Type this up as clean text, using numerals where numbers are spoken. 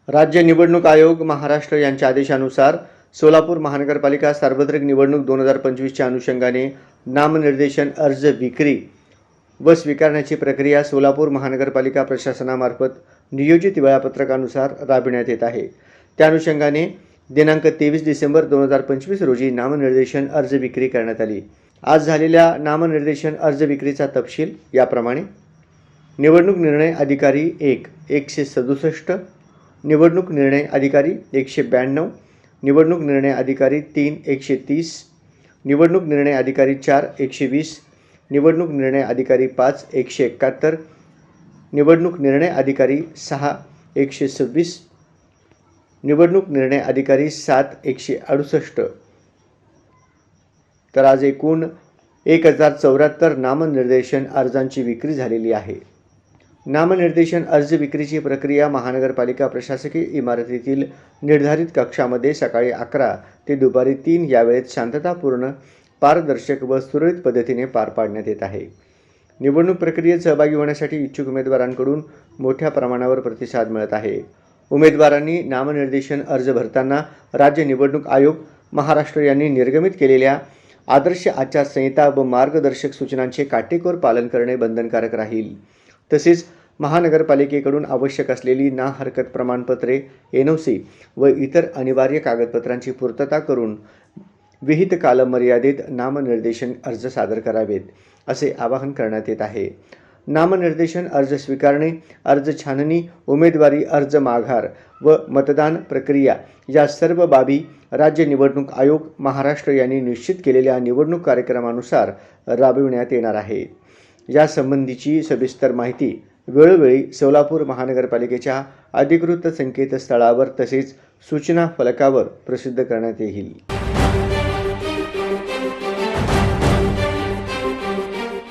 राज्य निवडणूक आयोग महाराष्ट्र यांच्या आदेशानुसार सोलापूर महानगरपालिका सार्वत्रिक निवडणूक 2025च्या अनुषंगाने नामनिर्देशन अर्ज विक्री व स्वीकारण्याची प्रक्रिया सोलापूर महानगरपालिका प्रशासनामार्फत नियोजित वेळापत्रकानुसार राबविण्यात येत आहे। त्या अनुषंगाने दिनांक 23 डिसेंबर 2025 रोजी नामनिर्देशन अर्ज विक्री करण्यात आली। आज झालेल्या नामनिर्देशन अर्ज विक्रीचा तपशील याप्रमाणे: निवडणूक निर्णय अधिकारी 167, निवडणूक निर्णय अधिकारी 192, निवडणूक निर्णय अधिकारी 3 130, निवडणूक निर्णय अधिकारी 4 120, निवडणूक निर्णय अधिकारी 5 171, निवडणूक निर्णय अधिकारी 6 126, निवडणूक निर्णय अधिकारी 7 168। तर आज एकूण 1074 नामनिर्देशन अर्जांची विक्री झालेली आहे। नामनिर्देशन अर्ज विक्रीची प्रक्रिया महानगरपालिका प्रशासकीय इमारतीतील निर्धारित कक्षामध्ये सकाळी 11 ते दुपारी 3 या वेळेत शांततापूर्ण, पारदर्शक व सुरळीत पद्धतीने पार पाडण्यात येत आहे। निवडणूक प्रक्रियेत सहभागी होण्यासाठी इच्छुक उमेदवारांकडून मोठ्या प्रमाणावर प्रतिसाद मिळत आहे। उमेदवारांनी नामनिर्देशन अर्ज भरताना राज्य निवडणूक आयोग महाराष्ट्र यांनी निर्गमित केलेल्या आदर्श आचारसंहिता व मार्गदर्शक सूचनांचे काटेकोर पालन करणे बंधनकारक राहील। तसेच महानगरपालिकेकडून आवश्यक असलेली ना हरकत प्रमाणपत्रे, NOC व इतर अनिवार्य कागदपत्रांची पूर्तता करून विहित कालमर्यादेत नामनिर्देशन अर्ज सादर करावेत, असे आवाहन करण्यात येत आहे। नामनिर्देशन अर्ज स्वीकारणे, अर्ज छाननी, उमेदवारी अर्ज माघार व मतदान प्रक्रिया या सर्व बाबी राज्य निवडणूक आयोग महाराष्ट्र यांनी निश्चित केलेल्या निवडणूक कार्यक्रमानुसार राबविण्यात येणार आहे। यासंबंधीची सविस्तर माहिती वेळोवेळी सोलापूर महानगरपालिकेच्या अधिकृत संकेतस्थळावर तसेच सूचना फलकावर प्रसिद्ध करण्यात येईल।